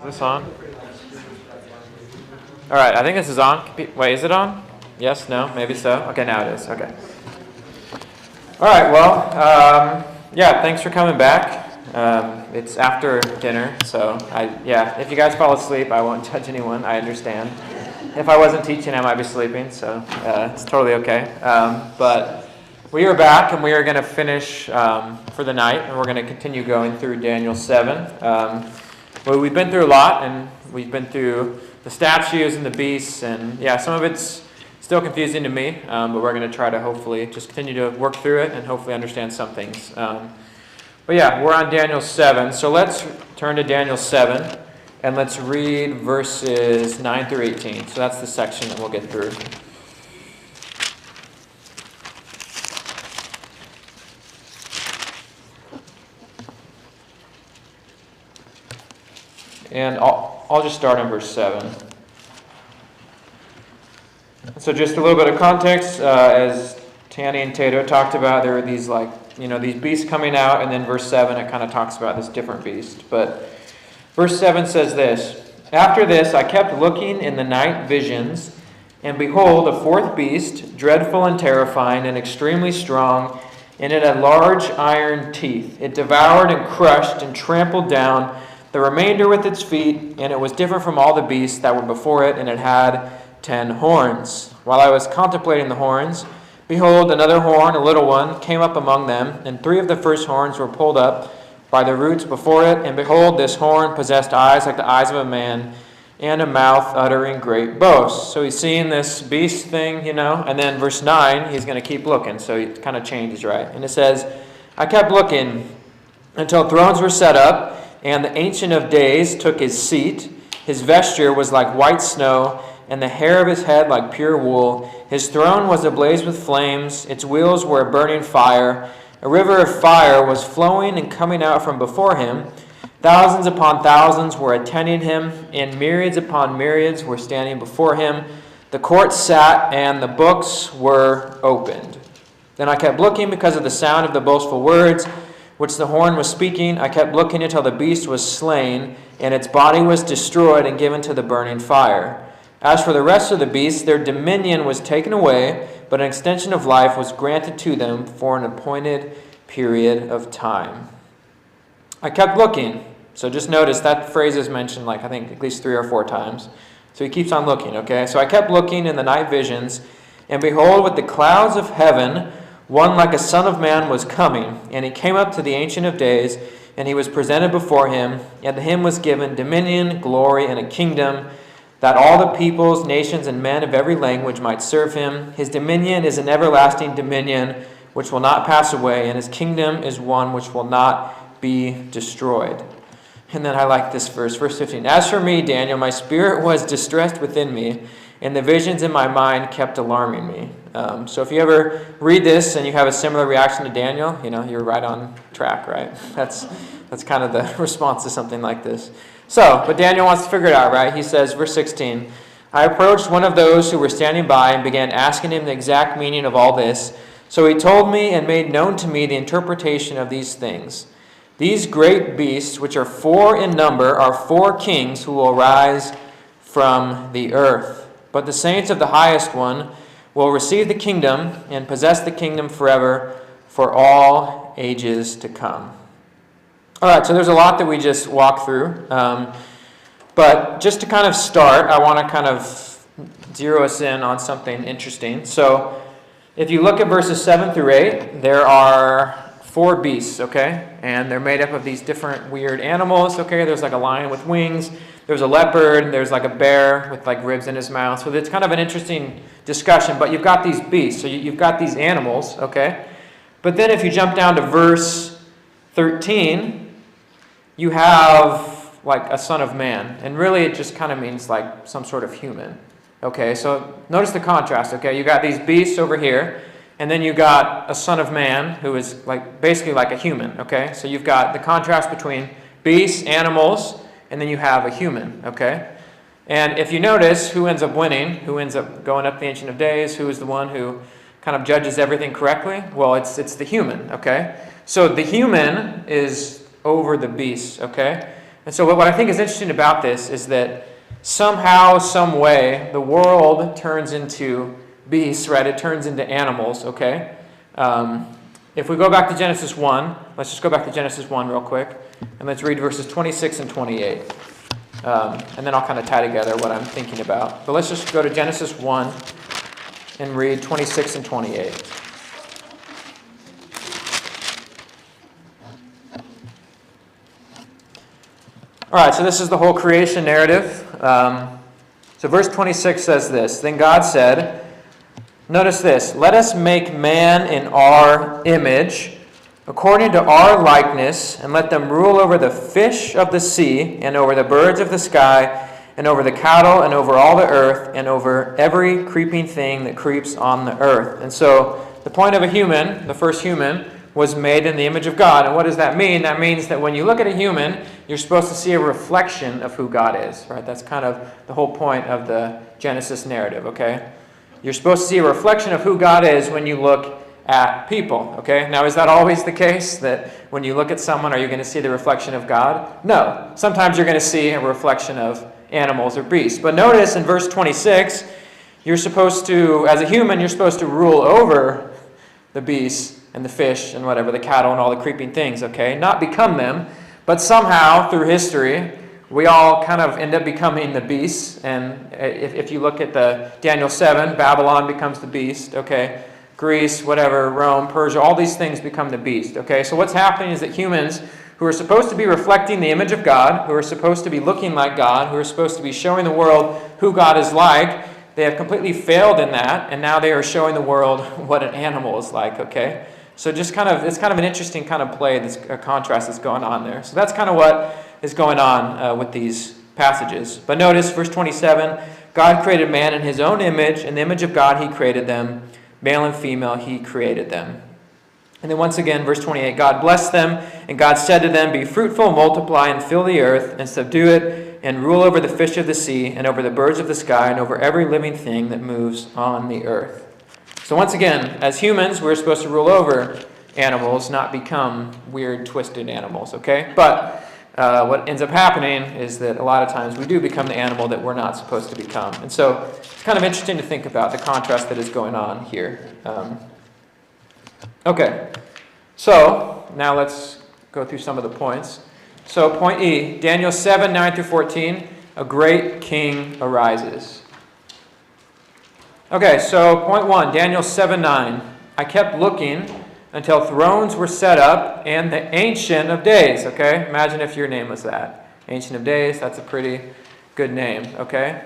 Is this on? All right, I think this is on. Wait, is it on? Yes, no, maybe so. Okay, now it is. Okay. All right, well, yeah, thanks for coming back. It's after dinner, so if you guys fall asleep, I won't judge anyone. I understand. If I wasn't teaching, I might be sleeping, so it's totally okay. But we are back, and we are going to finish for the night, and we're going to continue going through Daniel 7. Well, we've been through a lot, and we've been through the statues and the beasts, and some of it's still confusing to me, but we're going to try to hopefully just continue to work through it and hopefully understand some things. But yeah, we're on Daniel 7, so let's turn to Daniel 7, and let's read verses 9 through 18. So that's the section that we'll get through. And I'll just start on verse 7. So just a little bit of context, as Tanny and Tato talked about, there were these these beasts coming out, and then verse 7, it kind of talks about this different beast. But verse 7 says this: "After this I kept looking in the night visions, and behold, a fourth beast, dreadful and terrifying and extremely strong, and it had large iron teeth. It devoured and crushed and trampled down the remainder with its feet, and it was different from all the beasts that were before it, and it had 10 horns. While I was contemplating the horns, behold, another horn, a little one, came up among them, and 3 of the first horns were pulled up by the roots before it, and behold, this horn possessed eyes like the eyes of a man, and a mouth uttering great boasts." So he's seeing this beast thing, and then verse 9, he's going to keep looking, so it kind of changes, right? And it says, "I kept looking until thrones were set up, and the Ancient of Days took his seat. His vesture was like white snow, and the hair of his head like pure wool. His throne was ablaze with flames. Its wheels were a burning fire. A river of fire was flowing and coming out from before him. Thousands upon thousands were attending him, and myriads upon myriads were standing before him. The court sat, and the books were opened. Then I kept looking because of the sound of the boastful words which the horn was speaking. I kept looking until the beast was slain, and its body was destroyed and given to the burning fire. As for the rest of the beasts, their dominion was taken away, but an extension of life was granted to them for an appointed period of time." I kept looking. So just notice that phrase is mentioned I think at least 3 or 4 times. So he keeps on looking, okay? "So I kept looking in the night visions, and behold, with the clouds of heaven, one like a son of man was coming, and he came up to the Ancient of Days, and he was presented before him, and to him was given dominion, glory, and a kingdom, that all the peoples, nations, and men of every language might serve him. His dominion is an everlasting dominion which will not pass away, and his kingdom is one which will not be destroyed." And then I like this verse 15. "As for me, Daniel, my spirit was distressed within me, and the visions in my mind kept alarming me." So if you ever read this and you have a similar reaction to Daniel, you're right on track, right? That's kind of the response to something like this. But Daniel wants to figure it out, right? He says, verse 16, "I approached one of those who were standing by and began asking him the exact meaning of all this. So he told me and made known to me the interpretation of these things. These great beasts, which are 4 in number, are 4 kings who will rise from the earth. But the saints of the highest one will receive the kingdom and possess the kingdom forever for all ages to come." All right, so there's a lot that we just walked through. But just to kind of start, I want to kind of zero us in on something interesting. So if you look at verses 7 through 8, there are 4 beasts, okay? And they're made up of these different weird animals, okay? There's like a lion with wings. There's a leopard. There's like a bear with ribs in his mouth. So it's kind of an interesting discussion. But you've got these beasts. So you've got these animals, okay? But then if you jump down to verse 13, you have a son of man. And really it just kind of means some sort of human. Okay, so notice the contrast, okay? You got these beasts over here, and then you got a son of man who is basically like a human, okay? So you've got the contrast between beasts, animals, and then you have a human, okay? And if you notice who ends up winning, who ends up going up the Ancient of Days, who is the one who kind of judges everything correctly? Well, it's the human, okay? So the human is over the beast, okay? And so what I think is interesting about this is that somehow, some way, the world turns into beasts, right? It turns into animals, okay? If we go back to Genesis 1, let's just go back to Genesis 1 real quick, and let's read verses 26 and 28. And then I'll kind of tie together what I'm thinking about. But let's just go to Genesis 1 and read 26 and 28. All right, so this is the whole creation narrative. So verse 26 says this, Then God said, notice this, Let us make man in our image, according to our likeness, and let them rule over the fish of the sea, and over the birds of the sky, and over the cattle, and over all the earth, and over every creeping thing that creeps on the earth. And so the point of a human, the first human, was made in the image of God. And what does that mean? That means that when you look at a human, you're supposed to see a reflection of who God is, right? That's kind of the whole point of the Genesis narrative, okay? You're supposed to see a reflection of who God is when you look at people, okay? Now, is that always the case, that when you look at someone, are you going to see the reflection of God? No. Sometimes you're going to see a reflection of animals or beasts. But notice in verse 26, you're supposed to, as a human, you're supposed to rule over the beasts and the fish and whatever, the cattle and all the creeping things, okay? Not become them, but somehow through history, we all kind of end up becoming the beasts. And if you look at the Daniel 7, Babylon becomes the beast, okay? Greece, whatever, Rome, Persia, all these things become the beast, okay? So what's happening is that humans who are supposed to be reflecting the image of God, who are supposed to be looking like God, who are supposed to be showing the world who God is like, they have completely failed in that, and now they are showing the world what an animal is like, okay? So it's kind of an interesting kind of play, this contrast that's going on there. So that's kind of what is going on with these passages. But notice, verse 27, God created man in his own image. In the image of God, he created them. Male and female, he created them. And then once again, verse 28, God blessed them, and God said to them, Be fruitful, multiply, and fill the earth, and subdue it, and rule over the fish of the sea, and over the birds of the sky, and over every living thing that moves on the earth. So once again, as humans, we're supposed to rule over animals, not become weird, twisted animals, okay? But what ends up happening is that a lot of times we do become the animal that we're not supposed to become. And so it's kind of interesting to think about the contrast that is going on here. Okay, so now let's go through some of the points. So point E, Daniel 7, 9 through 14, a great king arises. Okay, so point 1, Daniel 7, 9. I kept looking until thrones were set up and the Ancient of Days, okay? Imagine if your name was that. Ancient of Days, that's a pretty good name, okay?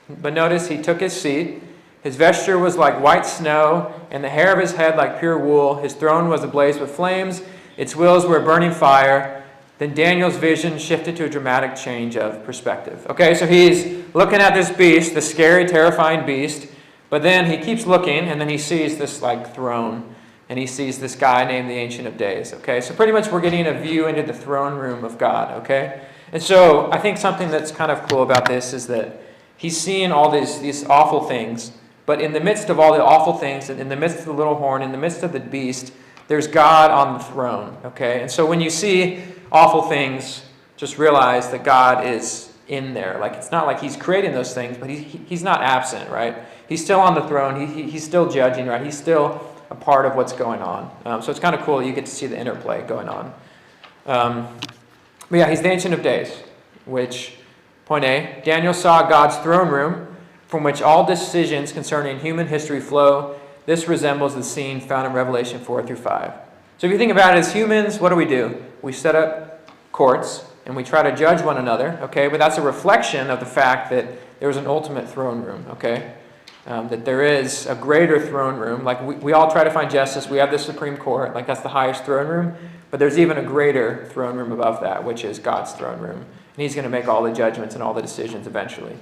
But notice he took his seat. His vesture was like white snow, and the hair of his head like pure wool. His throne was ablaze with flames. Its wheels were burning fire. Then Daniel's vision shifted to a dramatic change of perspective. Okay, so he's looking at this beast, the scary, terrifying beast, but then he keeps looking, and then he sees this like throne, and he sees this guy named the Ancient of Days. Okay, so pretty much we're getting a view into the throne room of God. Okay, and so I think something that's kind of cool about this is that he's seeing all these awful things, but in the midst of all the awful things, and in the midst of the little horn, in the midst of the beast, there's God on the throne. Okay, and so when you see awful things, just realize that God is in there. Like, it's not like he's creating those things, but he's not absent, right? He's still on the throne. He's still judging, right? He's still a part of what's going on. So it's kind of cool that you get to see the interplay going on. But yeah, he's the Ancient of Days, which, point A, Daniel saw God's throne room from which all decisions concerning human history flow. This resembles the scene found in Revelation 4 through 5. So if you think about it, as humans, what do? We set up courts, and we try to judge one another, okay? But that's a reflection of the fact that there's an ultimate throne room, okay? That there is a greater throne room. Like, we all try to find justice. We have the Supreme Court. Like, that's the highest throne room. But there's even a greater throne room above that, which is God's throne room. And he's going to make all the judgments and all the decisions eventually.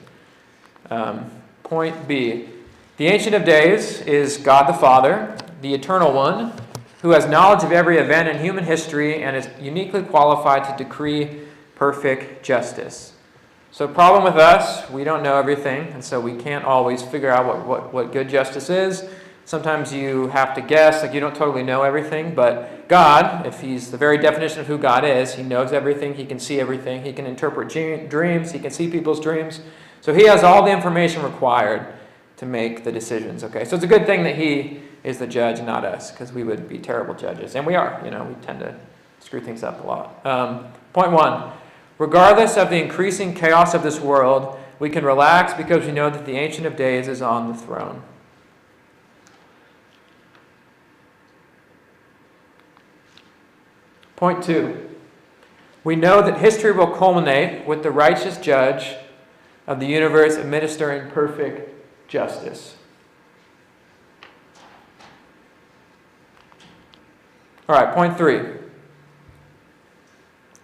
Point B. The Ancient of Days is God the Father, the Eternal One, who has knowledge of every event in human history and is uniquely qualified to decree perfect justice. So the problem with us, we don't know everything, and so we can't always figure out what good justice is. Sometimes you have to guess, like you don't totally know everything, but God, if he's the very definition of who God is, he knows everything, he can see everything, he can interpret dreams, he can see people's dreams. So he has all the information required to make the decisions, okay? So it's a good thing that he is the judge, not us, because we would be terrible judges. And we are, we tend to screw things up a lot. Point 1, regardless of the increasing chaos of this world, we can relax because we know that the Ancient of Days is on the throne. Point 2, we know that history will culminate with the righteous judge of the universe administering perfect justice. All right, point 3.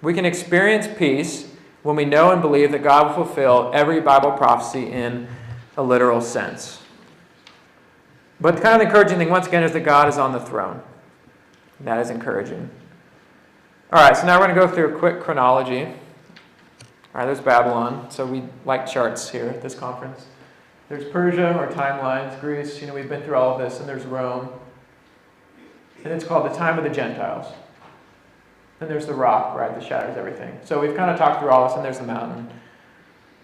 We can experience peace when we know and believe that God will fulfill every Bible prophecy in a literal sense. But the kind of encouraging thing, once again, is that God is on the throne. That is encouraging. All right, so now we're going to go through a quick chronology. All right, there's Babylon. So we like charts here at this conference. There's Persia, or timelines, Greece. We've been through all of this. And there's Rome. And it's called the time of the Gentiles. Then there's the rock, right, that shatters everything. So we've kind of talked through all this, and there's the mountain.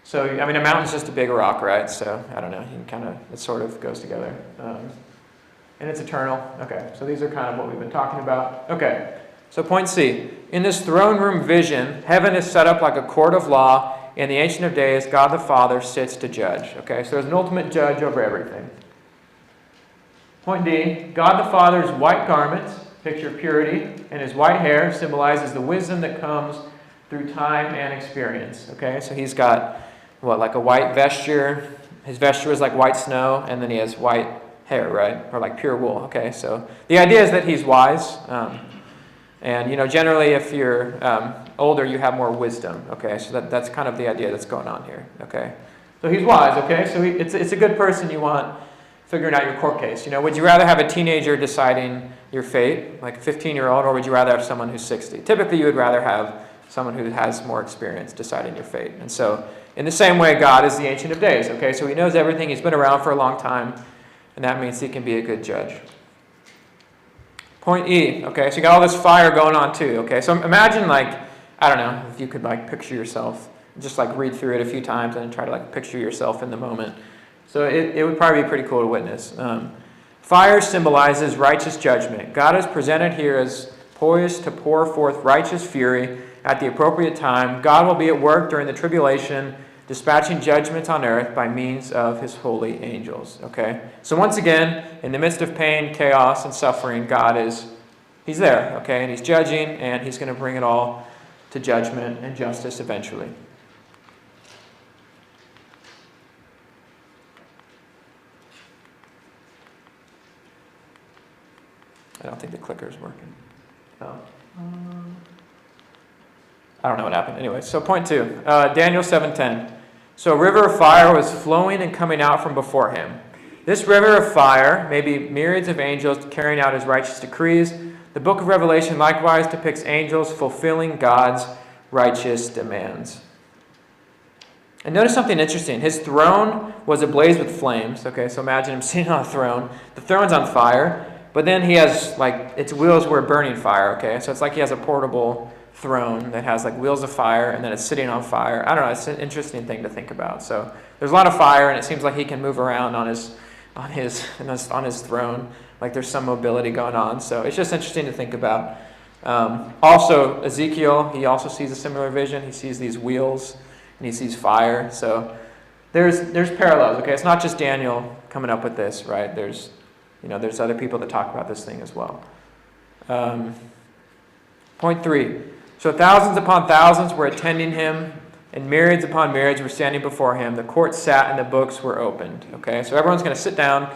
So, a mountain's just a big rock, right? So, I don't know, it sort of goes together. And it's eternal. Okay, so these are kind of what we've been talking about. Okay, so point C. In this throne room vision, heaven is set up like a court of law. In the Ancient of Days, God the Father sits to judge. Okay, so there's an ultimate judge over everything. Point D. God the Father's white garments picture purity, and his white hair symbolizes the wisdom that comes through time and experience. Okay, so he's got, like a white vesture. His vesture is like white snow, and then he has white hair, right? Or like pure wool. Okay, so the idea is that he's wise. And, generally, if you're older, you have more wisdom. Okay, so that's kind of the idea that's going on here. Okay, so he's wise. Okay, so it's a good person you want figuring out your court case. Would you rather have a teenager deciding your fate, like a 15-year-old, or would you rather have someone who's 60? Typically, you would rather have someone who has more experience deciding your fate. And so, in the same way, God is the Ancient of Days. Okay, so he knows everything. He's been around for a long time, and that means he can be a good judge. Point E. Okay, so you got all this fire going on too. Okay, so imagine, I don't know, if you could picture yourself, just read through it a few times and try to picture yourself in the moment. So it would probably be pretty cool to witness. Fire symbolizes righteous judgment. God is presented here as poised to pour forth righteous fury at the appropriate time. God will be at work during the tribulation, dispatching judgments on earth by means of his holy angels. Okay? So once again, in the midst of pain, chaos, and suffering, he's there, okay? And he's judging, and he's going to bring it all to judgment and justice eventually. I don't think the clicker's working. Oh. I don't know what happened. Anyway, so point 2, Daniel 7:10. So a river of fire was flowing and coming out from before him. This river of fire may be myriads of angels carrying out his righteous decrees. The book of Revelation likewise depicts angels fulfilling God's righteous demands. And notice something interesting. His throne was ablaze with flames. Okay, so imagine him sitting on a throne. The throne's on fire. But then he has, its wheels were burning fire, okay? So it's like he has a portable throne that has, wheels of fire, and then it's sitting on fire. I don't know, it's an interesting thing to think about. So there's a lot of fire, and it seems like he can move around on his throne. There's some mobility going on. So it's just interesting to think about. Also, Ezekiel, he also sees a similar vision. He sees these wheels, and he sees fire. So there's parallels, okay? It's not just Daniel coming up with this, right? There's other people that talk about this thing as well. Point 3. So thousands upon thousands were attending him, and myriads upon myriads were standing before him. The court sat, and the books were opened. Okay, so everyone's going to sit down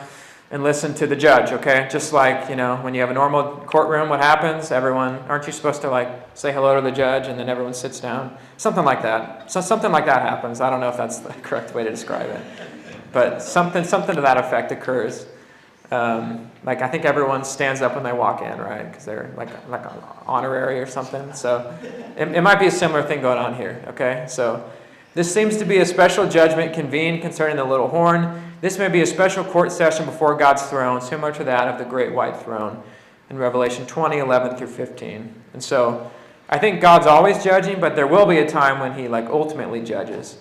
and listen to the judge. Okay, just when you have a normal courtroom, what happens? Aren't you supposed to say hello to the judge, and then everyone sits down? Something like that. So something like that happens. I don't know if that's the correct way to describe it, but something to that effect occurs. I think everyone stands up when they walk in, right? Because they're like an honorary or something. So it might be a similar thing going on here, okay? So this seems to be a special judgment convened concerning the little horn. This may be a special court session before God's throne, similar to that of the great white throne in Revelation 20, 11 through 15. And so I think God's always judging, but there will be a time when he ultimately judges.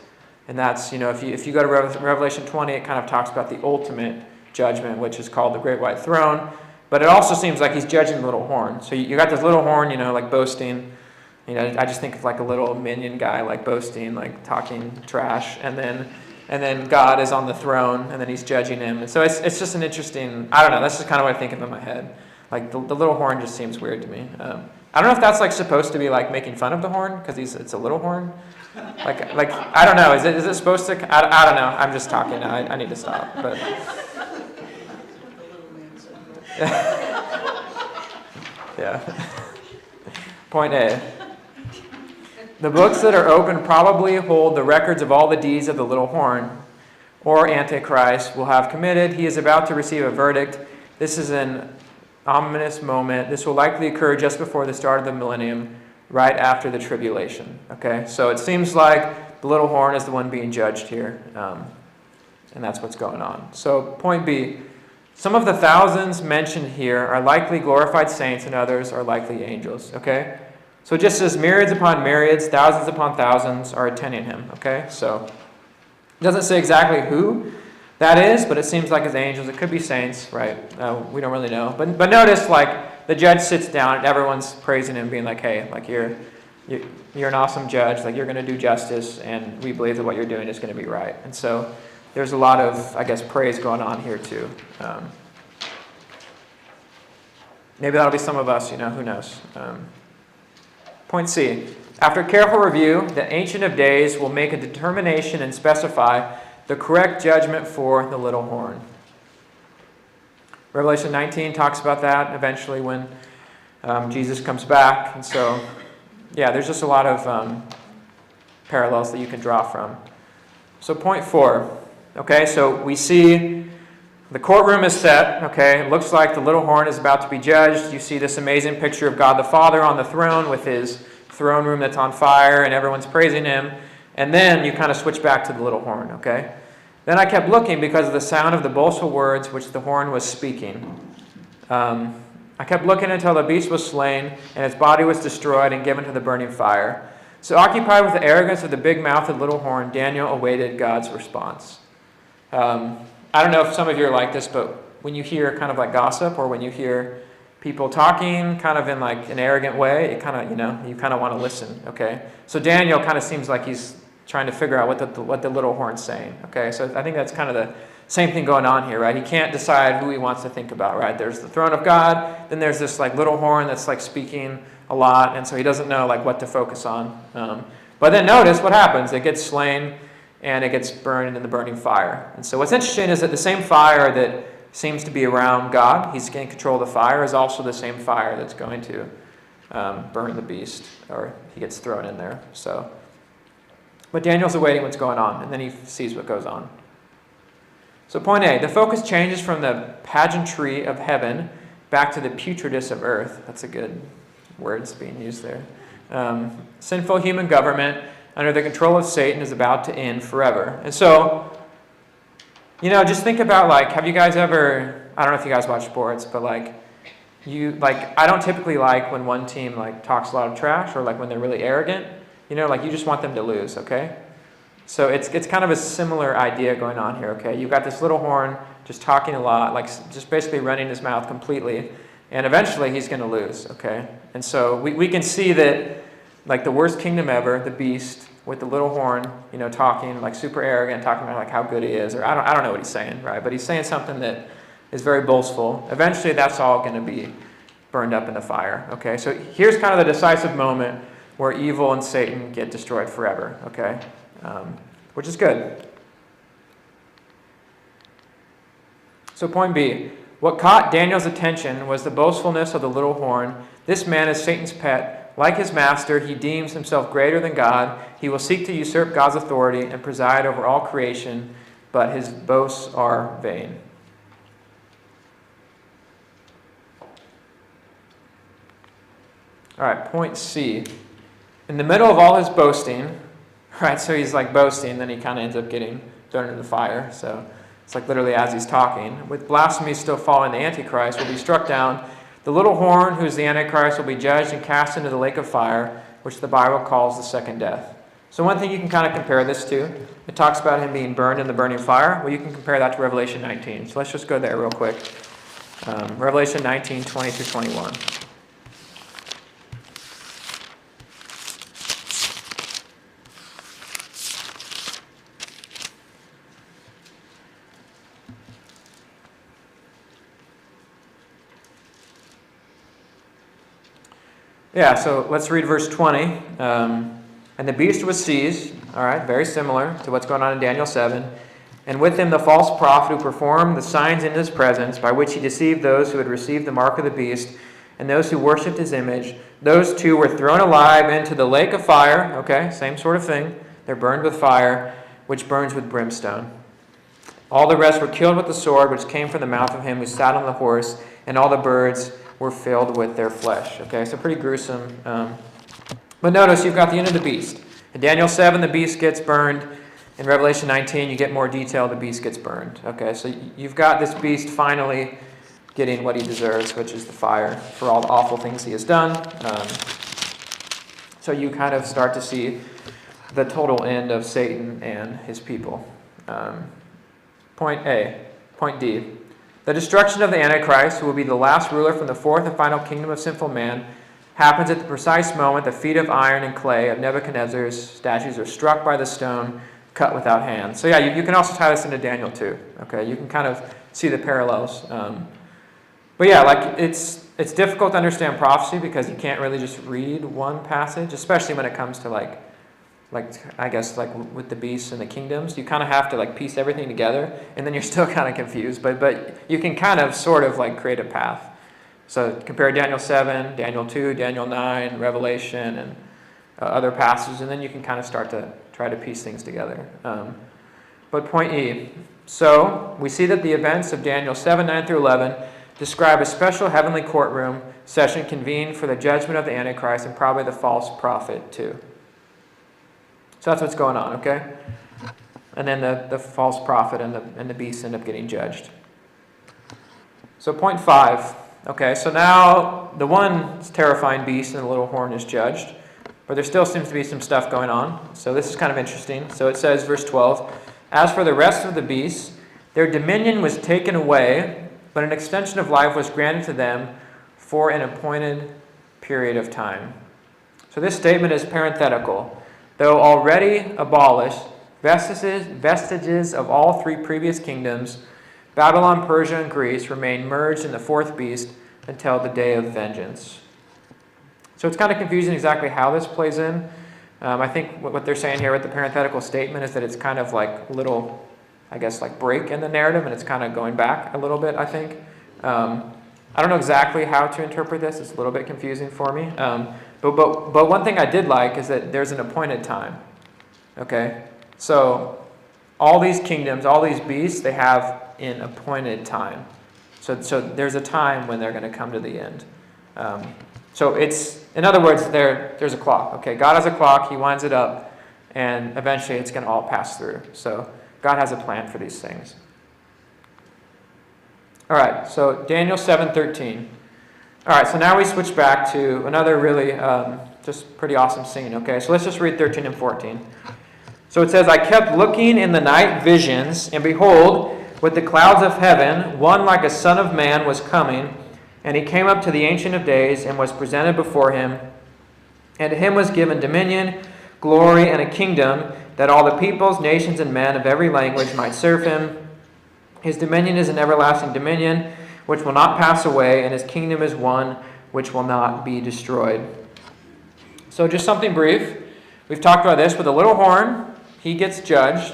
And that's, if you go to Revelation 20, it kind of talks about the ultimate judgment, which is called the great white throne. But it also seems like he's judging the little horn. So you got this little horn, boasting. I just think of a little minion guy, boasting, talking trash. And then God is on the throne, and then he's judging him. And so it's just an interesting, I don't know, that's just kind of what I think of in my head. The little horn just seems weird to me. I don't know if that's supposed to be making fun of the horn, because it's a little horn. I don't know, is it supposed to, I don't know, I'm just talking now, I need to stop. But yeah. Point A. The books that are open probably hold the records of all the deeds of the little horn, or Antichrist, will have committed. He is about to receive a verdict. This is an ominous moment. This will likely occur just before the start of the millennium, right after the tribulation. Okay, so it seems like the little horn is the one being judged here, and that's what's going on. So point B, some of the thousands mentioned here are likely glorified saints, and others are likely angels. Okay, so it just says myriads upon myriads, thousands upon thousands are attending him. Okay, so it doesn't say exactly who that is, but it seems like it's angels. It could be saints, right? We don't really know. But notice, the judge sits down and everyone's praising him, being hey, you're an awesome judge. You're going to do justice, and we believe that what you're doing is going to be right. And so there's a lot of, praise going on here too. Maybe that'll be some of us, who knows. Point C. After careful review, the Ancient of Days will make a determination and specify the correct judgment for the little horn. Revelation 19 talks about that eventually when Jesus comes back. And so, there's just a lot of parallels that you can draw from. So point 4. Okay, so we see the courtroom is set. Okay, it looks like the little horn is about to be judged. You see this amazing picture of God the Father on the throne with his throne room that's on fire, and everyone's praising him. And then you kind of switch back to the little horn, okay? Then I kept looking because of the sound of the boastful words which the horn was speaking. I kept looking until the beast was slain, and its body was destroyed and given to the burning fire. So occupied with the arrogance of the big-mouthed little horn, Daniel awaited God's response. I don't know if some of you are like this, but when you hear kind of gossip, or when you hear people talking kind of in an arrogant way, it kind of, you kind of want to listen, okay? So Daniel kind of seems like he's trying to figure out what the little horn's saying, okay? So I think that's kind of the same thing going on here, right? He can't decide who he wants to think about, right? There's the throne of God, then there's this little horn that's speaking a lot, and so he doesn't know what to focus on. But then notice what happens. It gets slain, and it gets burned in the burning fire. And so what's interesting is that the same fire that seems to be around God, he's in control of the fire, is also the same fire that's going to burn the beast, or he gets thrown in there. So, but Daniel's awaiting what's going on, and then he sees what goes on. So point A, the focus changes from the pageantry of heaven back to the putridness of earth. That's a good word that's being used there. Sinful human government under the control of Satan is about to end forever. And so, just think about have you guys ever, I don't know if you guys watch sports, but I don't typically like when one team talks a lot of trash, or when they're really arrogant. You just want them to lose, okay? So it's kind of a similar idea going on here, okay? You've got this little horn just talking a lot, just basically running his mouth completely, and eventually he's going to lose, okay? And so we can see that the worst kingdom ever, the beast, with the little horn, talking super arrogant, talking about how good he is, or I don't know what he's saying, right? But he's saying something that is very boastful. Eventually that's all going to be burned up in the fire, okay? So here's kind of the decisive moment where evil and Satan get destroyed forever, okay? Which is good. So point B, what caught Daniel's attention was the boastfulness of the little horn. This man is Satan's pet. Like his master, he deems himself greater than God. He will seek to usurp God's authority and preside over all creation, but his boasts are vain. All right, point C. In the middle of all his boasting, right, so he's boasting, then he kind of ends up getting thrown into the fire. So It's like literally as he's talking. With blasphemy still following the Antichrist, will be struck down. The little horn, who is the Antichrist, will be judged and cast into the lake of fire, which the Bible calls the second death. So one thing you can kind of compare this to, it talks about him being burned in the burning fire. Well, you can compare that to Revelation 19. So let's just go there real quick. Revelation 19, 20 through 21. Yeah, so let's read verse 20. And the beast was seized, all right, very similar to what's going on in Daniel 7. And with him the false prophet who performed the signs in his presence, by which he deceived those who had received the mark of the beast, and those who worshipped his image. Those two were thrown alive into the lake of fire, okay, same sort of thing. They're burned with fire, which burns with brimstone. All the rest were killed with the sword, which came from the mouth of him who sat on the horse, and all the birds were filled with their flesh. Okay, so pretty gruesome. But notice you've got the end of the beast. In Daniel 7, the beast gets burned. In Revelation 19, you get more detail, the beast gets burned. Okay, so you've got this beast finally getting what he deserves, which is the fire for all the awful things he has done. So you kind of start to see the total end of Satan and his people. Point A. Point D. The destruction of the Antichrist, who will be the last ruler from the fourth and final kingdom of sinful man, happens at the precise moment the feet of iron and clay of Nebuchadnezzar's statues are struck by the stone cut without hands. So yeah, you can also tie this into Daniel 2. Okay, you can kind of see the parallels. But yeah, like it's difficult to understand prophecy because you can't really just read one passage, especially when it comes to like I guess like with the beasts and the kingdoms. You kind of have to like piece everything together, and then you're still kind of confused. But you can kind of sort of like create a path. So compare Daniel 7, Daniel 2, Daniel 9, Revelation, and other passages, and then you can kind of start to try to piece things together. But point E. So we see that the events of Daniel 7, 9 through 11 describe a special heavenly courtroom session convened for the judgment of the Antichrist and probably the false prophet too. So that's what's going on, okay? And then the false prophet and the beast end up getting judged. So point 5. Okay, so now the one terrifying beast and the little horn is judged, but there still seems to be some stuff going on. So this is kind of interesting. So it says, verse 12, as for the rest of the beasts, their dominion was taken away, but an extension of life was granted to them for an appointed period of time. So this statement is parenthetical. Though already abolished, vestiges of all three previous kingdoms, Babylon, Persia, and Greece, remain merged in the fourth beast until the day of vengeance. So it's kind of confusing exactly how this plays in. I think what they're saying here with the parenthetical statement is that it's kind of like little, I guess, like break in the narrative, and it's kind of going back a little bit, I think. I don't know exactly how to interpret this. It's a little bit confusing for me. But one thing I did like is that there's an appointed time. Okay? So all these kingdoms, all these beasts, they have an appointed time. So there's a time when they're going to come to the end. So it's, in other words, there's a clock. Okay, God has a clock. He winds it up, and eventually it's going to all pass through. So God has a plan for these things. All right, so Daniel 7:13. All right, so now we switch back to another really just pretty awesome scene. Okay, so let's just read 13 and 14. So it says, I kept looking in the night visions, and behold, with the clouds of heaven, one like a son of man was coming, and he came up to the Ancient of Days and was presented before him. And to him was given dominion, glory, and a kingdom, that all the peoples, nations, and men of every language might serve him. His dominion is an everlasting dominion, which will not pass away, and his kingdom is one which will not be destroyed. So just something brief. We've talked about this with the little horn. He gets judged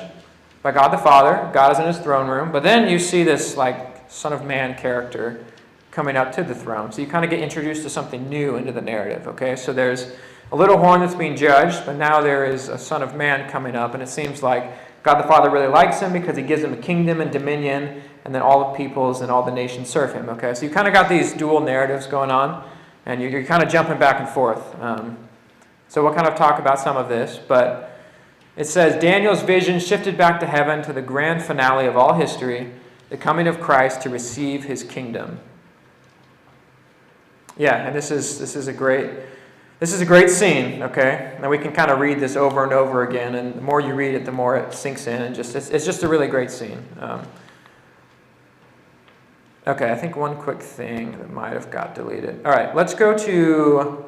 by God the Father. God is in his throne room. But then you see this like Son of Man character coming up to the throne. So you kind of get introduced to something new into the narrative. Okay, so there's a little horn that's being judged, but now there is a Son of Man coming up, and it seems like God the Father really likes him because he gives him a kingdom and dominion, and then all the peoples and all the nations serve him. Okay, so you kind of got these dual narratives going on, and you're kind of jumping back and forth. So we'll kind of talk about some of this, but It says, Daniel's vision shifted back to heaven to the grand finale of all history, the coming of Christ to receive his kingdom. Yeah, and this is a great scene, okay? And we can kind of read this over and over again, and the more you read it, the more it sinks in, and it's just a really great scene. Okay, I think one quick thing that might have got deleted. All right, let's go to,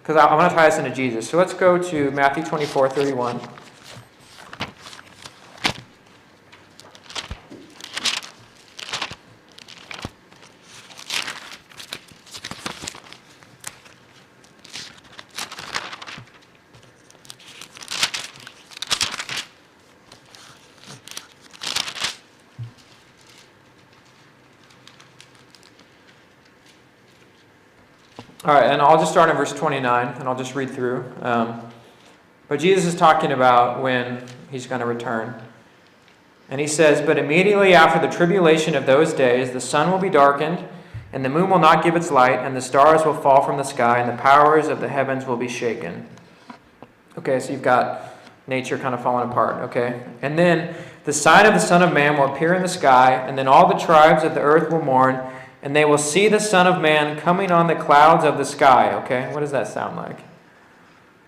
because I want to tie this into Jesus. So let's go to Matthew 24:31. All right, and I'll just start in verse 29, and I'll just read through. But Jesus is talking about when he's going to return. And he says, But immediately after the tribulation of those days, the sun will be darkened, and the moon will not give its light, and the stars will fall from the sky, and the powers of the heavens will be shaken. Okay, so you've got nature kind of falling apart, okay? And then the sign of the Son of Man will appear in the sky, and then all the tribes of the earth will mourn, and they will see the Son of Man coming on the clouds of the sky, okay? What does that sound like?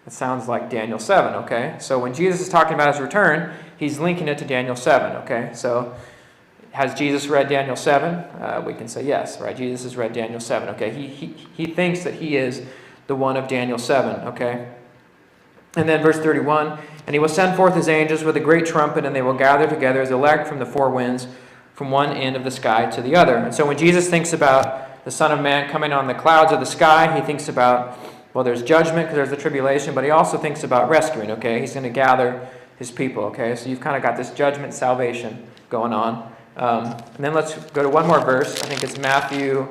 It sounds like Daniel 7, okay? So when Jesus is talking about his return, he's linking it to Daniel 7, okay? So has Jesus read Daniel 7? We can say yes, right? Jesus has read Daniel 7, okay? He thinks that he is the one of Daniel 7, okay? And then verse 31, And he will send forth his angels with a great trumpet, and they will gather together his elect from the four winds, from one end of the sky to the other. And so when Jesus thinks about the Son of Man coming on the clouds of the sky, he thinks about, well, there's judgment because there's the tribulation, but he also thinks about rescuing, okay? He's going to gather his people, okay? So you've kind of got this judgment salvation going on. And then let's go to one more verse. I think it's Matthew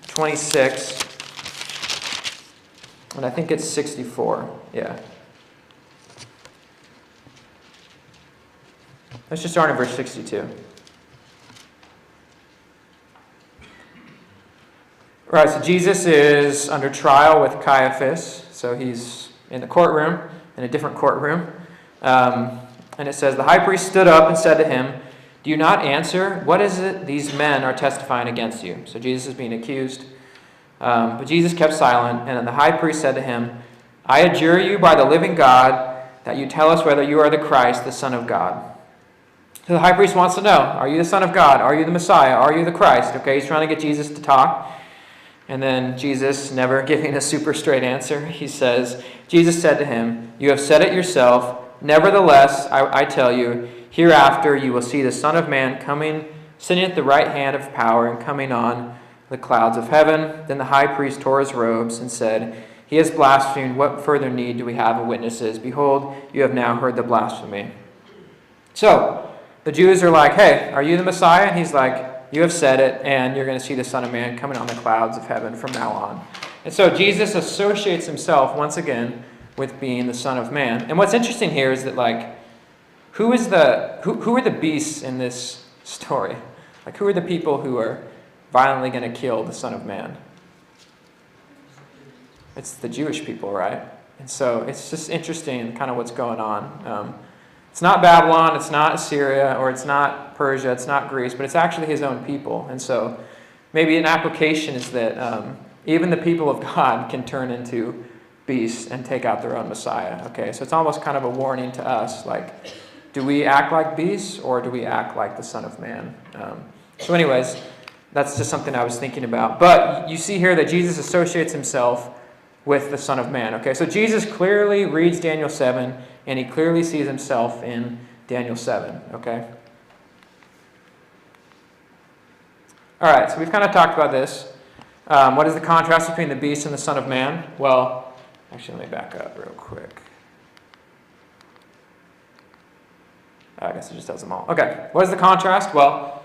26, and I think it's 64. Yeah. Let's just start in verse 62. All right, so Jesus is under trial with Caiaphas. So he's in the courtroom, in a different courtroom. And it says, The high priest stood up and said to him, Do you not answer? What is it these men are testifying against you? So Jesus is being accused. But Jesus kept silent, and then the high priest said to him, I adjure you by the living God that you tell us whether you are the Christ, the Son of God. So the high priest wants to know, are you the Son of God? Are you the Messiah? Are you the Christ? Okay, he's trying to get Jesus to talk. And then Jesus, never giving a super straight answer, Jesus said to him, You have said it yourself. Nevertheless, I tell you, hereafter you will see the Son of Man coming, sitting at the right hand of power and coming on the clouds of heaven. Then the high priest tore his robes and said, He has blasphemed. What further need do we have of witnesses? Behold, you have now heard the blasphemy. So the Jews are like, Hey, are you the Messiah? And he's like, You have said it, and you're going to see the Son of Man coming on the clouds of heaven from now on. And so Jesus associates himself once again with being the Son of Man. And what's interesting here is that, like, who are the beasts in this story? Like, who are the people who are violently going to kill the Son of Man? It's the Jewish people, right? And so it's just interesting kind of what's going on. It's not Babylon, it's not Assyria, or it's not Persia, it's not Greece, but it's actually his own people. And so maybe an application is that even the people of God can turn into beasts and take out their own Messiah. Okay, so it's almost kind of a warning to us, like, do we act like beasts or do we act like the Son of Man? So anyways, that's just something I was thinking about. But you see here that Jesus associates himself with the Son of Man. Okay, so Jesus clearly reads Daniel 7, and he clearly sees himself in Daniel 7. Okay? All right, so we've kind of talked about this. What is the contrast between the beast and the Son of Man? Well, actually, let me back up real quick. I guess it just does them all. Okay, what is the contrast? Well,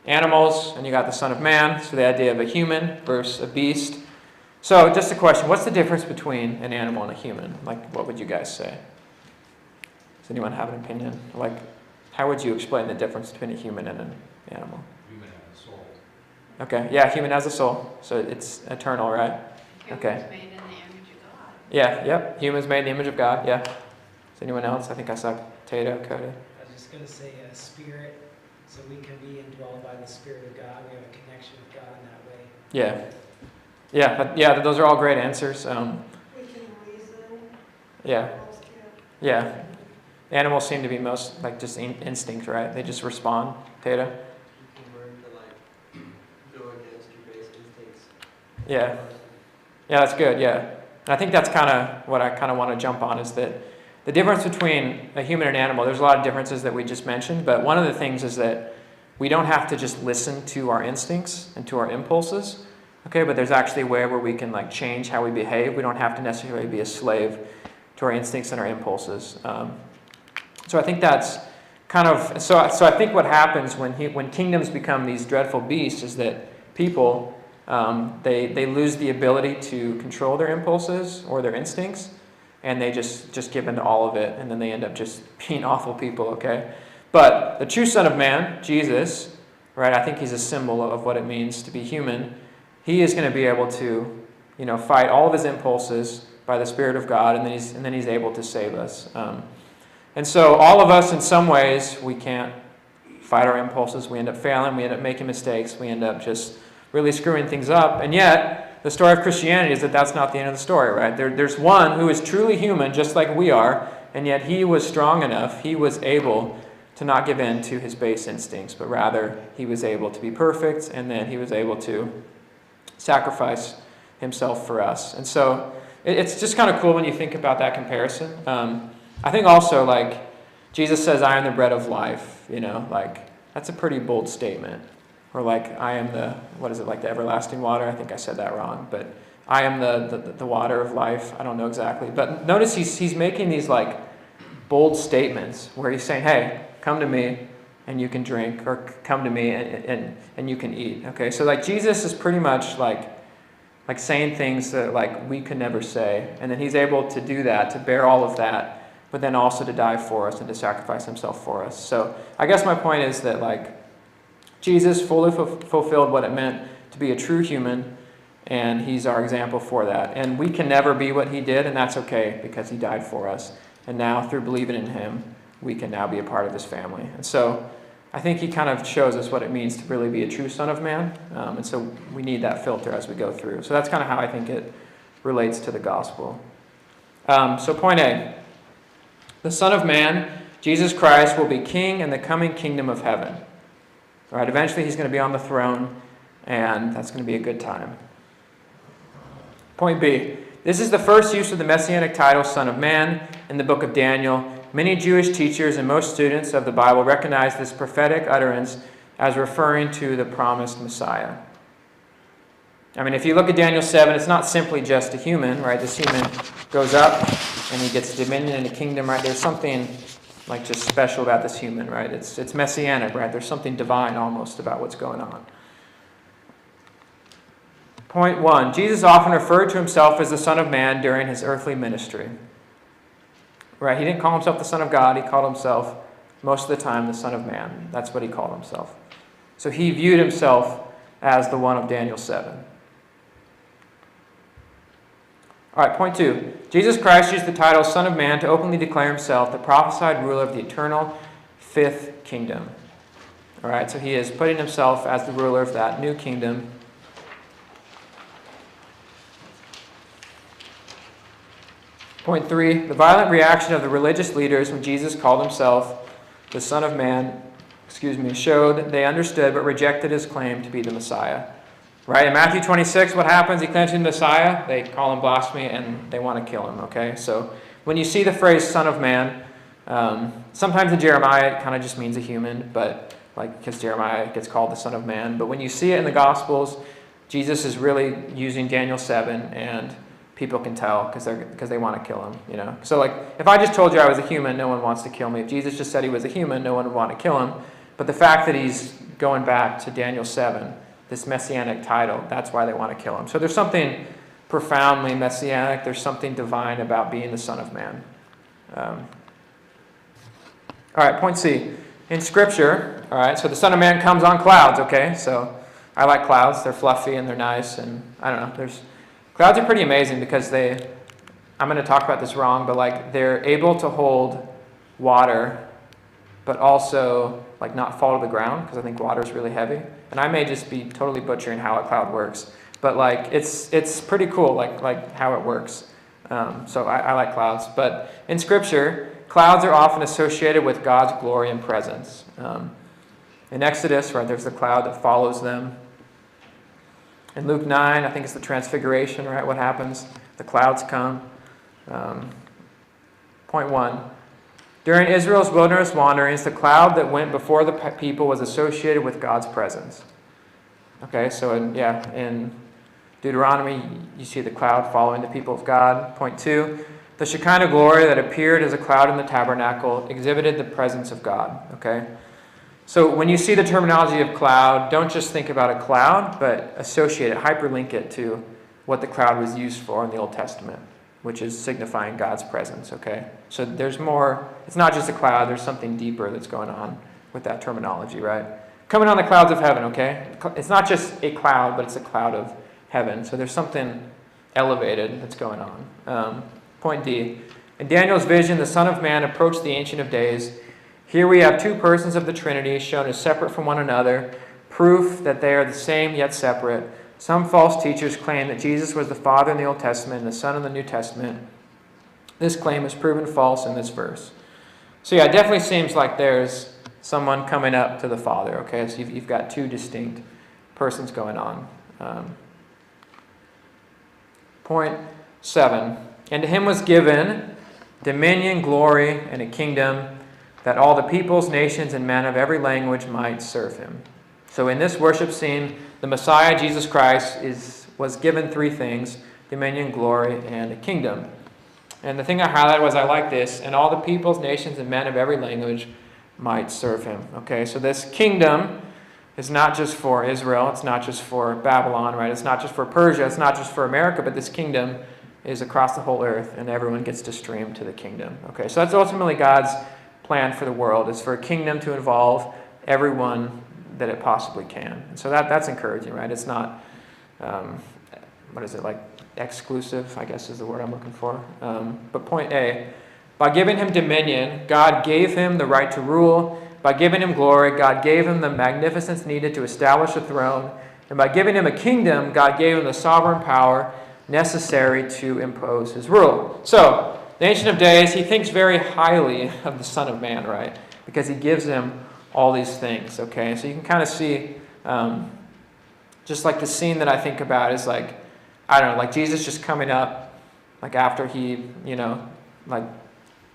animals, and you got the Son of Man, so the idea of a human versus a beast. So just a question, what's the difference between an animal and a human? Like, what would you guys say? Does anyone have an opinion? Like, how would you explain the difference between a human and an animal? Human has a soul. Okay, yeah, human has a soul, so it's eternal, right? Okay. Humans made in the image of God. Yeah, yep, humans made in the image of God, yeah. Is anyone else? I think I saw Tato, Cody. I was just going to say spirit, so we can be indwelled by the Spirit of God. We have a connection with God in that way. Yeah, those are all great answers. We can reason. Yeah. Animals seem to be most like just instinct, right? They just respond. Tato? You can learn to go against your base instincts. Yeah, that's good, yeah. And I think that's kind of what I kind of want to jump on is that the difference between a human and animal, there's a lot of differences that we just mentioned, but one of the things is that we don't have to just listen to our instincts and to our impulses, okay? But there's actually a way where we can change how we behave. We don't have to necessarily be a slave to our instincts and our impulses. So I think that's kind of, so I think what happens when kingdoms become these dreadful beasts is that people, they lose the ability to control their impulses or their instincts, and they just give into all of it, and then they end up just being awful people, okay? But the true Son of Man, Jesus, right, I think he's a symbol of what it means to be human. He is going to be able to, fight all of his impulses by the Spirit of God, and then he's able to save us. And so all of us, in some ways, we can't fight our impulses. We end up failing. We end up making mistakes. We end up just really screwing things up. And yet, the story of Christianity is that that's not the end of the story, right? There's one who is truly human, just like we are, and yet he was strong enough, he was able to not give in to his base instincts, but rather he was able to be perfect, and then he was able to sacrifice himself for us. And so it's just kind of cool when you think about that comparison. I think also, Jesus says, I am the bread of life, that's a pretty bold statement. Or I am the everlasting water. I think I said that wrong, but I am the water of life. I don't know exactly. But notice he's making these bold statements where he's saying, hey, come to me and you can drink, or come to me and you can eat. Okay, so Jesus is pretty much saying things that we could never say. And then he's able to do that, to bear all of that, but then also to die for us and to sacrifice himself for us. So I guess my point is that Jesus fully fulfilled what it meant to be a true human, and he's our example for that. And we can never be what he did, and that's okay because he died for us. And now, through believing in him, we can now be a part of his family. And so I think he kind of shows us what it means to really be a true Son of Man. And so we need that filter as we go through. So that's kind of how I think it relates to the gospel. So point A, the Son of Man, Jesus Christ, will be king in the coming kingdom of heaven. All right, eventually he's going to be on the throne, and that's going to be a good time. Point B. This is the first use of the messianic title, Son of Man, in the book of Daniel. Many Jewish teachers and most students of the Bible recognize this prophetic utterance as referring to the promised Messiah. I mean, if you look at Daniel 7, it's not simply just a human, right? This human goes up, and he gets dominion in a kingdom, right? There's something just special about this human, right? It's messianic, right? There's something divine almost about what's going on. Point 1, Jesus often referred to himself as the Son of Man during his earthly ministry. Right? He didn't call himself the Son of God. He called himself, most of the time, the Son of Man. That's what he called himself. So he viewed himself as the one of Daniel 7. All right, point 2. Jesus Christ used the title Son of Man to openly declare himself the prophesied ruler of the eternal fifth kingdom. All right, so he is putting himself as the ruler of that new kingdom. Point 3. The violent reaction of the religious leaders when Jesus called himself the Son of Man, showed they understood but rejected his claim to be the Messiah. Right, in Matthew 26, what happens? He claims he's the Messiah. They call him blasphemy, and they want to kill him, okay? So when you see the phrase Son of Man, sometimes in Jeremiah it kind of just means a human, but because Jeremiah gets called the Son of Man. But when you see it in the Gospels, Jesus is really using Daniel 7, and people can tell because they want to kill him, So if I just told you I was a human, no one wants to kill me. If Jesus just said he was a human, no one would want to kill him. But the fact that he's going back to Daniel 7, this messianic title, that's why they want to kill him. So there's something profoundly messianic. There's something divine about being the Son of Man. All right, point C. In Scripture, all right, so the Son of Man comes on clouds, okay? So I like clouds. They're fluffy and they're nice, and I don't know. Clouds are pretty amazing because they I'm going to talk about this wrong, but like they're able to hold water, but also like not fall to the ground, because I think water is really heavy. And I may just be totally butchering how a cloud works, but like it's pretty cool, like how it works. So I like clouds. But in Scripture, clouds are often associated with God's glory and presence. In Exodus, right, there's the cloud that follows them. In Luke 9, I think it's the transfiguration, right? What happens? The clouds come. Point 1. During Israel's wilderness wanderings, the cloud that went before the people was associated with God's presence. Okay, so in Deuteronomy, you see the cloud following the people of God. Point 2. The Shekinah glory that appeared as a cloud in the tabernacle exhibited the presence of God. Okay? So when you see the terminology of cloud, don't just think about a cloud, but associate it, hyperlink it to what the cloud was used for in the Old Testament, which is signifying God's presence, okay? So there's more, it's not just a cloud, there's something deeper that's going on with that terminology, right? Coming on the clouds of heaven, okay? It's not just a cloud, but it's a cloud of heaven. So there's something elevated that's going on. Point D. In Daniel's vision, the Son of Man approached the Ancient of Days. Here we have two persons of the Trinity shown as separate from one another, proof that they are the same yet separate. Some false teachers claim that Jesus was the Father in the Old Testament and the Son in the New Testament. This claim is proven false in this verse. So yeah, it definitely seems like there's someone coming up to the Father, okay? So you've got two distinct persons going on. Point 7. And to him was given dominion, glory, and a kingdom, that all the peoples, nations, and men of every language might serve him. So in this worship scene, the Messiah, Jesus Christ, was given three things: dominion, glory, and a kingdom. And the thing I highlighted was I like this: and all the peoples, nations, and men of every language might serve him. Okay, so this kingdom is not just for Israel, it's not just for Babylon, right? It's not just for Persia, it's not just for America, but this kingdom is across the whole earth, and everyone gets to stream to the kingdom. Okay, so that's ultimately God's plan for the world, is for a kingdom to involve everyone that it possibly can. And so that's encouraging, right? It's not, exclusive, I guess is the word I'm looking for. But point A, by giving him dominion, God gave him the right to rule. By giving him glory, God gave him the magnificence needed to establish a throne. And by giving him a kingdom, God gave him the sovereign power necessary to impose his rule. So, the Ancient of Days, he thinks very highly of the Son of Man, right? Because he gives him all these things, okay? So you can kind of see, just like the scene that I think about is like, I don't know, like Jesus just coming up, like after he,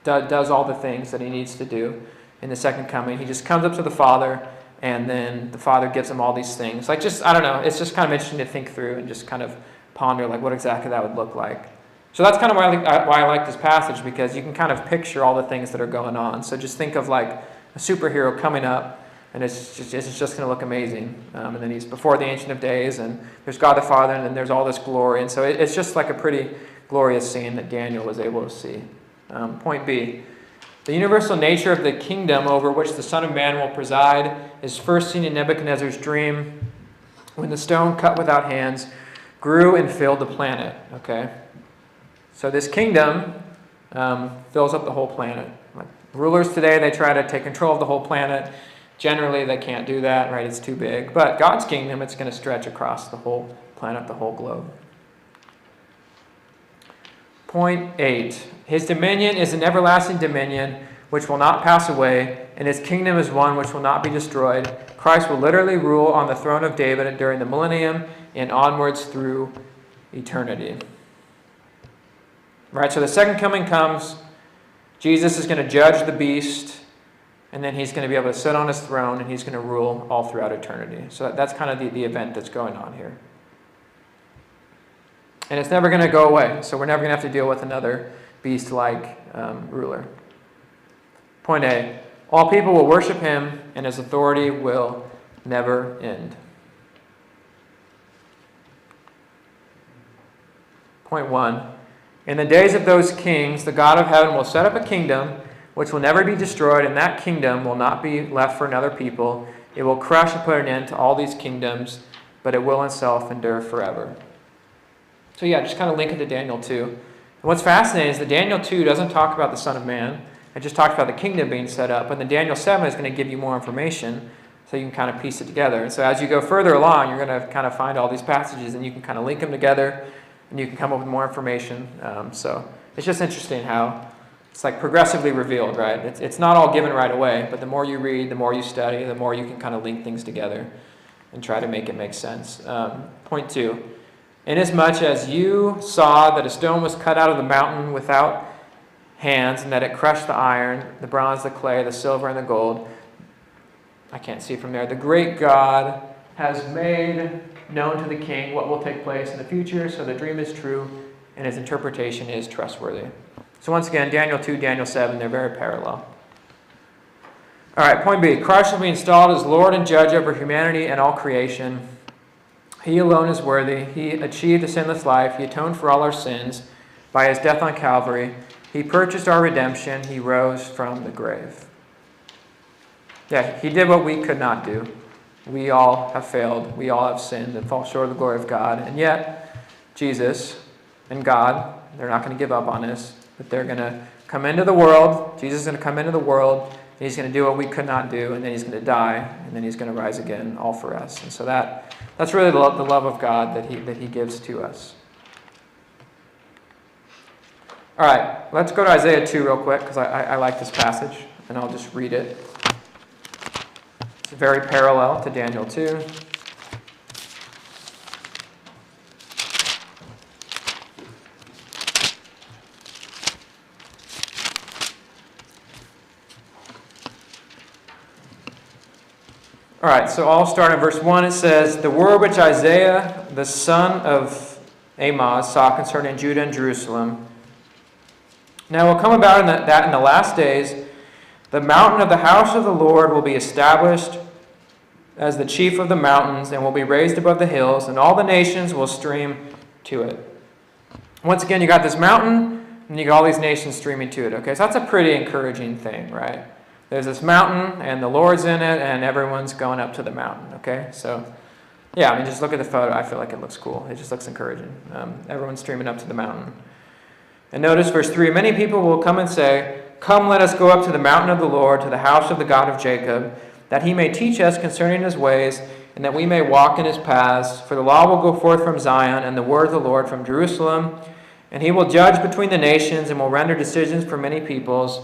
does all the things that he needs to do in the second coming. He just comes up to the Father, and then the Father gives him all these things. Like just, I don't know, it's just kind of interesting to think through and just kind of ponder like what exactly that would look like. So that's kind of why I like this passage, because you can kind of picture all the things that are going on. So just think of like a superhero coming up, and it's just going to look amazing. And then he's before the Ancient of Days, and there's God the Father, and then there's all this glory. And so it's just like a pretty glorious scene that Daniel was able to see. Point B. The universal nature of the kingdom over which the Son of Man will preside is first seen in Nebuchadnezzar's dream, when the stone cut without hands grew and filled the planet. Okay? So this kingdom fills up the whole planet. Like rulers today, they try to take control of the whole planet. Generally, they can't do that, right? It's too big. But God's kingdom, it's going to stretch across the whole planet, the whole globe. Point 8. His dominion is an everlasting dominion which will not pass away, and his kingdom is one which will not be destroyed. Christ will literally rule on the throne of David during the millennium and onwards through eternity. Right, so the second coming comes. Jesus is going to judge the beast, and then he's going to be able to sit on his throne, and he's going to rule all throughout eternity. So that's kind of the event that's going on here. And it's never going to go away, so we're never going to have to deal with another beast-like ruler. Point A, all people will worship him, and his authority will never end. Point 1, in the days of those kings, the God of heaven will set up a kingdom which will never be destroyed, and that kingdom will not be left for another people. It will crush and put an end to all these kingdoms, but it will itself endure forever. So yeah, just kind of link it to Daniel 2. What's fascinating is that Daniel 2 doesn't talk about the Son of Man. It just talks about the kingdom being set up. And then Daniel 7 is going to give you more information so you can kind of piece it together. And so as you go further along, you're going to kind of find all these passages and you can kind of link them together and you can come up with more information. So it's just interesting how it's like progressively revealed, right? It's not all given right away, but the more you read, the more you study, the more you can kind of link things together and try to make it make sense. Point 2. Inasmuch as you saw that a stone was cut out of the mountain without hands, and that it crushed the iron, the bronze, the clay, the silver, and the gold. I can't see from there. The great God has made known to the king what will take place in the future, so the dream is true, and his interpretation is trustworthy. So once again, Daniel 2, Daniel 7, they're very parallel. All right, point B. Christ will be installed as Lord and Judge over humanity and all creation. He alone is worthy. He achieved a sinless life. He atoned for all our sins by his death on Calvary. He purchased our redemption. He rose from the grave. Yeah, he did what we could not do. We all have failed. We all have sinned and fall short of the glory of God. And yet, Jesus and God, they're not going to give up on us, but they're going to come into the world. Jesus is going to come into the world. And he's going to do what we could not do, and then he's going to die, and then he's going to rise again, all for us. And so that's really the love of God that he gives to us. All right, let's go to Isaiah 2 real quick, because I like this passage, and I'll just read it. It's very parallel to Daniel 2. All right, so I'll start in verse 1. It says, "The word which Isaiah, the son of Amoz, saw concerning Judah and Jerusalem. Now it will come about that in the last days, the mountain of the house of the Lord will be established as the chief of the mountains and will be raised above the hills, and all the nations will stream to it." Once again, you got this mountain, and you got all these nations streaming to it. Okay, so that's a pretty encouraging thing, right? There's this mountain, and the Lord's in it, and everyone's going up to the mountain. Okay, so yeah, I mean, just look at the photo. I feel like it looks cool. It just looks encouraging. Everyone's streaming up to the mountain. And notice verse 3, "Many people will come and say, 'Come, let us go up to the mountain of the Lord, to the house of the God of Jacob, that he may teach us concerning his ways, and that we may walk in his paths. For the law will go forth from Zion, and the word of the Lord from Jerusalem. And he will judge between the nations, and will render decisions for many peoples.'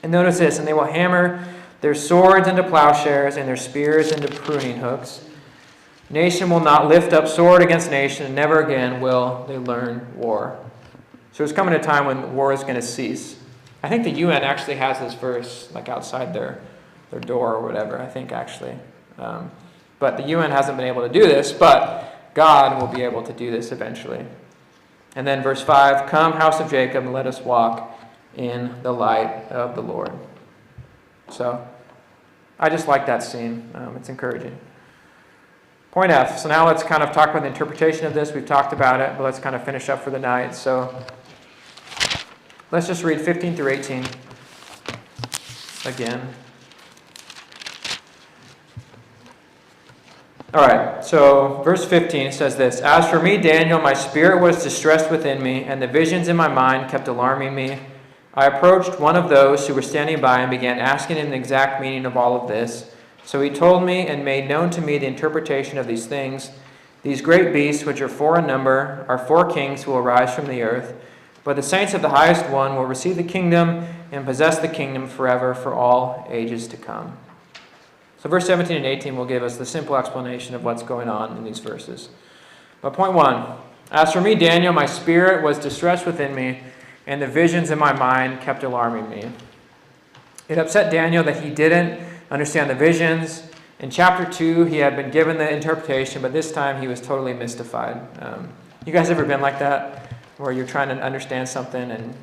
And notice this, 'And they will hammer their swords into plowshares, and their spears into pruning hooks. Nation will not lift up sword against nation, and never again will they learn war.'" So it's coming a time when war is going to cease. I think the UN actually has this verse like outside their door or whatever, I think actually. But the UN hasn't been able to do this, but God will be able to do this eventually. And then verse 5, "Come, house of Jacob, and let us walk in the light of the Lord." So I just like that scene. It's encouraging. Point F. So now let's kind of talk about the interpretation of this. We've talked about it, but let's kind of finish up for the night. So let's just read 15 through 18 again. All right, so verse 15 says this, "As for me, Daniel, my spirit was distressed within me, and the visions in my mind kept alarming me. I approached one of those who were standing by and began asking him the exact meaning of all of this. So he told me and made known to me the interpretation of these things. These great beasts, which are 4 in number, are 4 kings who will rise from the earth. But the saints of the highest one will receive the kingdom and possess the kingdom forever for all ages to come." So verse 17 and 18 will give us the simple explanation of what's going on in these verses. But point 1, "As for me, Daniel, my spirit was distressed within me, and the visions in my mind kept alarming me." It upset Daniel that he didn't understand the visions. In chapter 2, he had been given the interpretation, but this time he was totally mystified. You guys ever been like that? Where you're trying to understand something and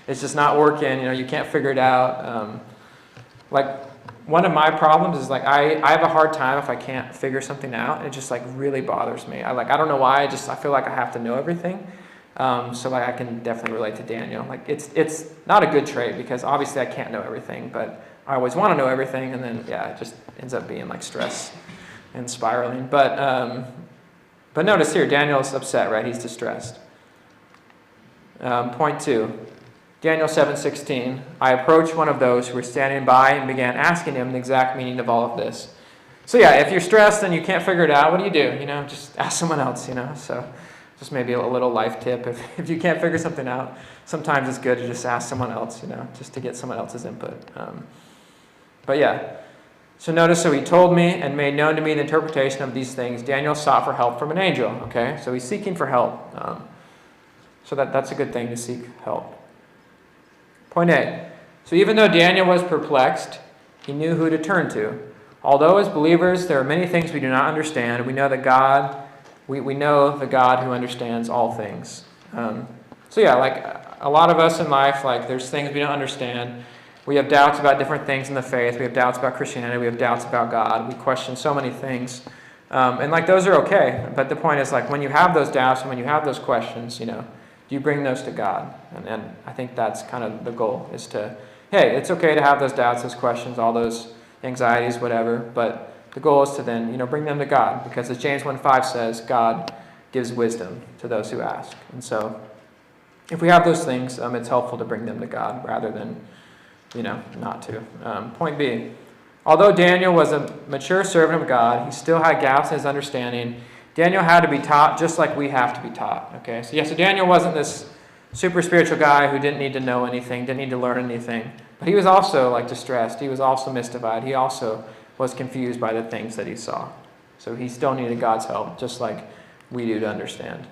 it's just not working, you can't figure it out. One of my problems is I have a hard time if I can't figure something out. It just really bothers me. I don't know why, I feel like I have to know everything. So I can definitely relate to Daniel. It's not a good trait because obviously I can't know everything, but I always want to know everything, and then it just ends up being stress and spiraling. But notice here, Daniel's upset, right? He's distressed. Point 2, Daniel 7:16. I approached one of those who were standing by and began asking him the exact meaning of all of this. So yeah, if you're stressed and you can't figure it out, what do? Just ask someone else, So just maybe a little life tip. If you can't figure something out, sometimes it's good to just ask someone else, just to get someone else's input. But yeah, so notice, so he told me and made known to me the interpretation of these things. Daniel sought for help from an angel, okay? So he's seeking for help. So that's a good thing, to seek help. Point A. So even though Daniel was perplexed, he knew who to turn to. Although as believers there are many things we do not understand, we know that God, we know the God who understands all things. So yeah, like a lot of us in life, like there's things we don't understand. We have doubts about different things in the faith. We have doubts about Christianity. We have doubts about God. We question so many things. And like those are okay. But the point is, like, when you have those doubts and when you have those questions, do you bring those to God? And I think that's kind of the goal, is to, hey, it's okay to have those doubts, those questions, all those anxieties, whatever. But the goal is to then, bring them to God. Because as James 1:5 says, God gives wisdom to those who ask. And so if we have those things, it's helpful to bring them to God rather than, not to. Point B. Although Daniel was a mature servant of God, he still had gaps in his understanding. Daniel had to be taught just like we have to be taught. Okay, so Daniel wasn't this super spiritual guy who didn't need to know anything, didn't need to learn anything. But he was also distressed. He was also mystified. He also was confused by the things that he saw. So he still needed God's help, just like we do, to understand.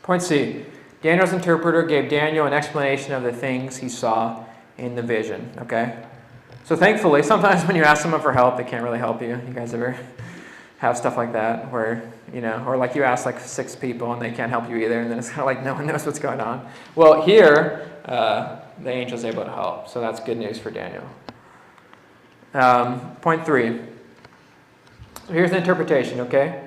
Point C. Daniel's interpreter gave Daniel an explanation of the things he saw in the vision. Okay? So thankfully, sometimes when you ask someone for help, they can't really help you. You guys ever have stuff like that where, or like you ask 6 people and they can't help you either, and then it's kind of like no one knows what's going on. Well, here, the angel's able to help. So that's good news for Daniel. Point 3. So here's the interpretation, okay?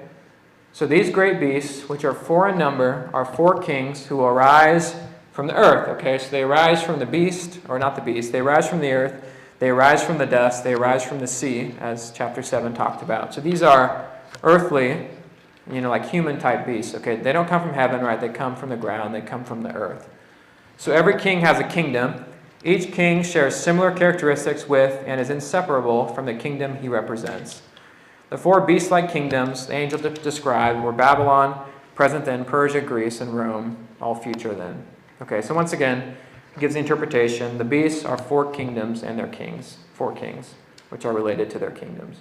So these great beasts, which are 4 in number, are 4 kings who will arise from the earth, okay? So they arise from the beast, or not the beast, they arise from the earth, they arise from the dust, they arise from the sea, as chapter 7 talked about. So these are earthly, like human-type beasts, okay? They don't come from heaven, right? They come from the ground, they come from the earth. So every king has a kingdom. Each king shares similar characteristics with and is inseparable from the kingdom he represents. The 4 beast-like kingdoms the angel described were Babylon, present then, Persia, Greece, and Rome, all future then. Okay, so once again, it gives the interpretation. The beasts are 4 kingdoms and their kings, 4 kings, which are related to their kingdoms.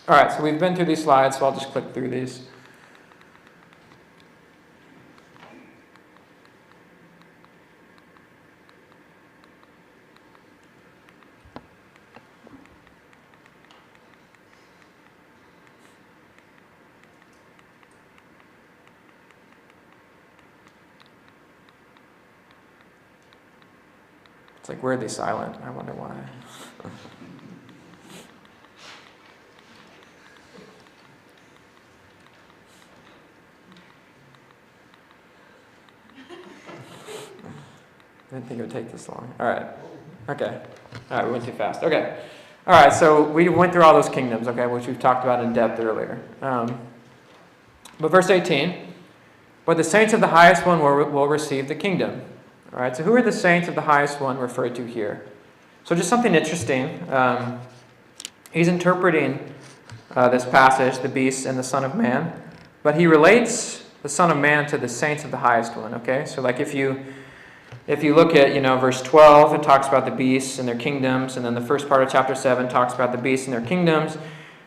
All right, so we've been through these slides, so I'll just click through these. It's like weirdly silent. I wonder why. Didn't think it would take this long. All right. Okay. All right, we went too fast. Okay. All right, so we went through all those kingdoms, okay, which we've talked about in depth earlier. But verse 18, but the saints of the highest one will receive the kingdom. All right, so who are the saints of the highest one referred to here? So just something interesting. He's interpreting this passage, the beast and the Son of Man, but he relates the Son of Man to the saints of the highest one, okay? So like if you look at, verse 12, it talks about the beasts and their kingdoms, and then the first part of chapter 7 talks about the beasts and their kingdoms,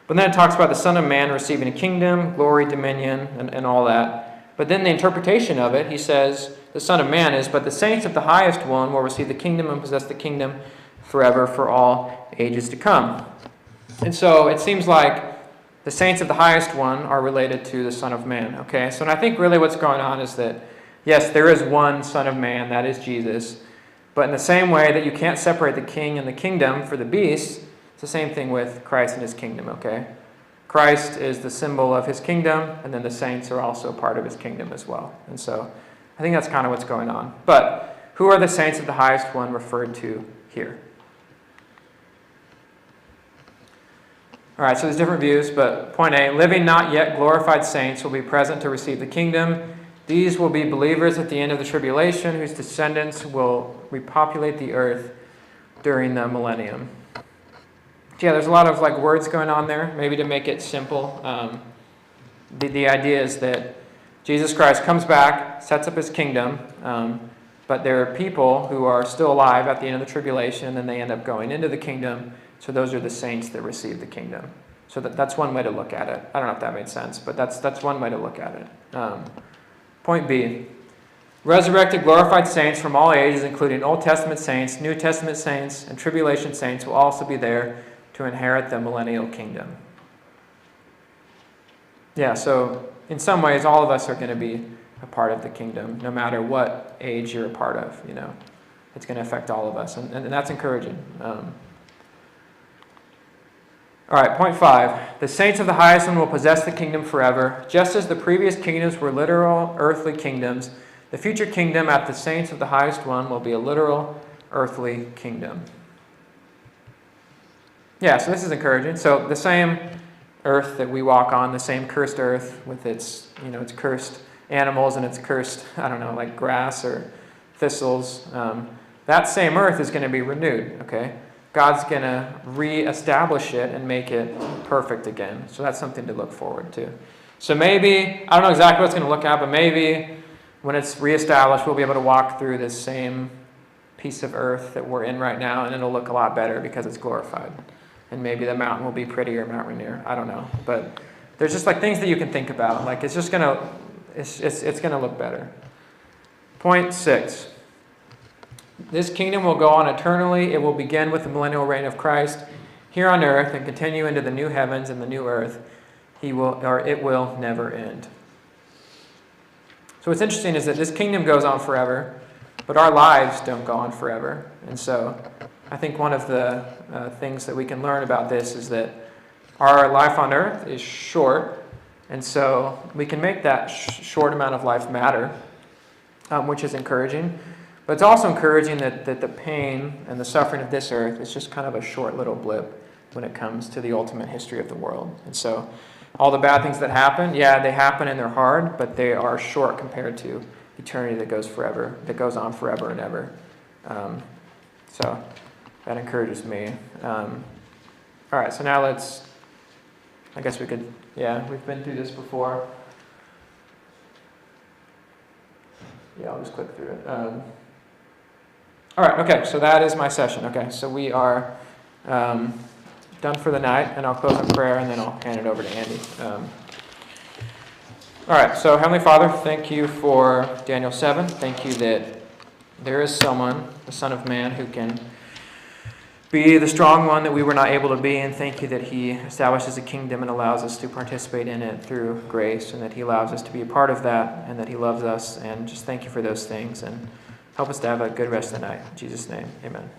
but then it talks about the Son of Man receiving a kingdom, glory, dominion, and all that. But then the interpretation of it, he says, the Son of Man is, but the saints of the highest one will receive the kingdom and possess the kingdom forever for all ages to come. And so it seems like the saints of the highest one are related to the Son of Man, okay? So and I think really what's going on is that, yes, there is one Son of Man, that is Jesus, but in the same way that you can't separate the king and the kingdom for the beast, it's the same thing with Christ and his kingdom, okay? Christ is the symbol of his kingdom, and then the saints are also part of his kingdom as well. And so I think that's kind of what's going on. But who are the saints of the highest one referred to here? All right, so there's different views, but point A, living not yet glorified saints will be present to receive the kingdom. These will be believers at the end of the tribulation, whose descendants will repopulate the earth during the millennium. Yeah, there's a lot of words going on there. Maybe to make it simple, the idea is that Jesus Christ comes back, sets up his kingdom, but there are people who are still alive at the end of the tribulation, and then they end up going into the kingdom. So those are the saints that receive the kingdom. So that's one way to look at it. I don't know if that made sense, but that's one way to look at it. Point B. Resurrected, glorified saints from all ages, including Old Testament saints, New Testament saints, and tribulation saints, will also be there to inherit the millennial kingdom. Yeah, so in some ways, all of us are going to be a part of the kingdom, no matter what age you're a part of. It's going to affect all of us, and that's encouraging. All right, point 5. The saints of the highest one will possess the kingdom forever. Just as the previous kingdoms were literal earthly kingdoms, the future kingdom at the saints of the highest one will be a literal earthly kingdom. Yeah, so this is encouraging. So the same earth that we walk on, the same cursed earth with its, its cursed animals and its cursed, grass or thistles, that same earth is going to be renewed, okay? God's going to reestablish it and make it perfect again. So that's something to look forward to. So maybe, I don't know exactly what it's going to look at, but maybe when it's reestablished, we'll be able to walk through this same piece of earth that we're in right now, and it'll look a lot better because it's glorified. And maybe the mountain will be prettier, Mount Rainier. I don't know. But there's just things that you can think about. It's just going to, it's going to look better. Point 6. This kingdom will go on eternally. It will begin with the millennial reign of Christ here on earth and continue into the new heavens and the new earth. It will never end. So what's interesting is that this kingdom goes on forever, but our lives don't go on forever. And so I think one of the things that we can learn about this is that our life on earth is short, and so we can make that short amount of life matter, which is encouraging. But it's also encouraging that the pain and the suffering of this earth is just kind of a short little blip when it comes to the ultimate history of the world. And so all the bad things that happen, yeah, they happen and they're hard, but they are short compared to eternity that goes on forever and ever. So that encourages me. All right, so now we've been through this before. Yeah, I'll just click through it. All right, okay, so that is my session. Okay, so we are done for the night, and I'll close in prayer, and then I'll hand it over to Andy. All right, so Heavenly Father, thank you for Daniel 7. Thank you that there is someone, the Son of Man, who can be the strong one that we were not able to be, and thank you that he establishes a kingdom and allows us to participate in it through grace, and that he allows us to be a part of that, and that he loves us, and just thank you for those things, and help us to have a good rest of the night. In Jesus' name, amen.